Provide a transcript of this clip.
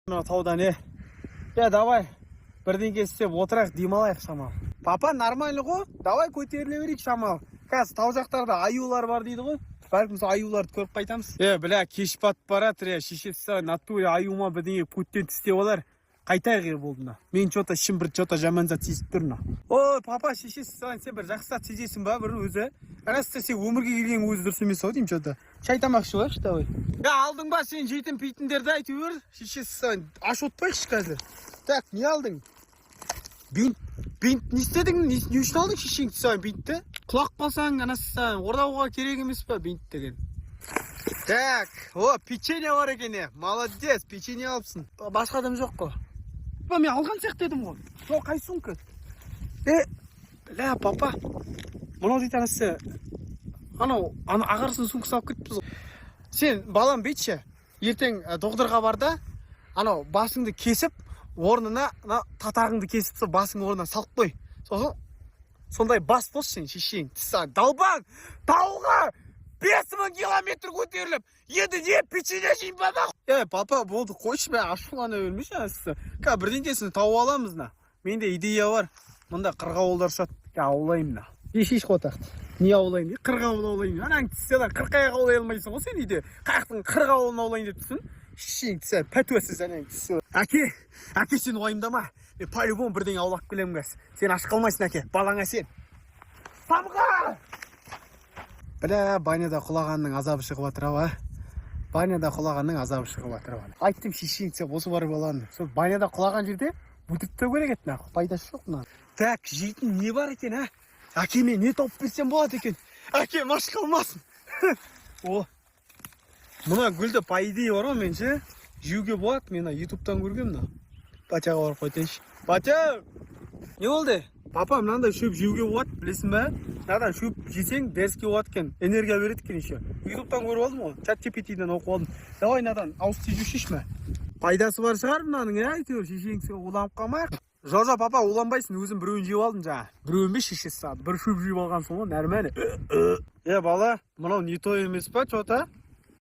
Таудан давай бірдеңке істеп отырайық, демалайық шамал. Папа нормально ғой, давай көтеріле берейік шамал. Қазір тау жақтарда аюлар бар дейді ғой. Бәлкім сол аюларды көріп қайтамыз. Бля, кеш батып баратыр, шешесі натуре аюма бірдеңе көттен тістеп алар. Қайтайық болдына. Мен что-то ішім бір жаман зат сезіп тұрмын. Ой, папа, шешесі сен бір жақсы зат сезесің ба бір өзі? Рас сен өмірге келген өзі дұрыс емес ау деймін что-то. Шай тамақ ішіп алайықшы давай. Алдың ба сен жетім пейтіндерді әйтеуір? Шешесі аш отпайықшы қазір. Так, не алдың? Бинт не істедің? Не үшін алдың шешең саған бинтті? Құлақ қалсаң, анасы ордауға керек емес па бинт деген? Так, печенье бар екен. Молодец, печенье алыпсың. Басқа адам жоқ қой. Мен алған сияқты едім ғой. Сол қай сумка? Бля, папа. Мынау дейді анасы. Анау ағарсын сумкасы алып кетіппіз ғой. Сен балам бейтші, ертең доғдырға бар да, анау басыңды кесіп, орнына татағыңды кесіп, басың орнына салып қой. Сондай бас бос сен шешең. Далбаң, тауға 5000 километр көтеріліп, енді не печенье жейін ба? Папа, болды, қойшы бә, ашулана өлмеші асысы. Бірдеңкесін тауып аламыз на. Менде идея бар. Мұнда қырғауылдар шат. Аулайым на. Еш қотақты. Не аулайын де? Қырғауыл аулайын. Анаң тісседен қырқаяқ аулай алмайсың ғой сен үйде. Қаяқтың қырғауылын аулайын деп түсін. Шешең тісі, пәтуәсіз анаң тісі. Әке сен уайымдама. Мен по-любому бірдеңе аулап келемін кәз. Сен аш қалмайсың әке, балаңа сен. Самға! Бля, баняда құлағанның азабы шығып атыр ау. Баняда құлағанның азабы шығып атыр ау. Айттым шешең тісі осы бар баланы. Сол баняда құлаған жерде бұтыптау керек етін ақ. Пайдасы жоқ мына. Так, жейтін не бар екен, а? Әкеме не тауып берсем болады екен? Әкем аш қалмасын. Мына гүлді по идее бар ғой менше. Жеуге болады, мен ютубтан көргем мына. Батяға барып қайтайыншы. Батя! Не болды? Папа, мынандай шөп жеуге болады, білесің бе? Мынадан шөп жесең дәріске болады екен, энергия береді екен еще. ютубтан көріп алдым ғой, чат GPT-ден оқып алдым. Давай мынадан ауыз тиіп шешме. Пайдасы бар шығар мынаның, әйтеуір шешеңсі уланып қалмайық. Жо, папа, уланбайсың, өзім біреуін жеп алдым жаңа. Біреуін бе шешесі сады, бір шөп жеп алған соң ғой, нормально. Бала, мынау не той емес па, что-то?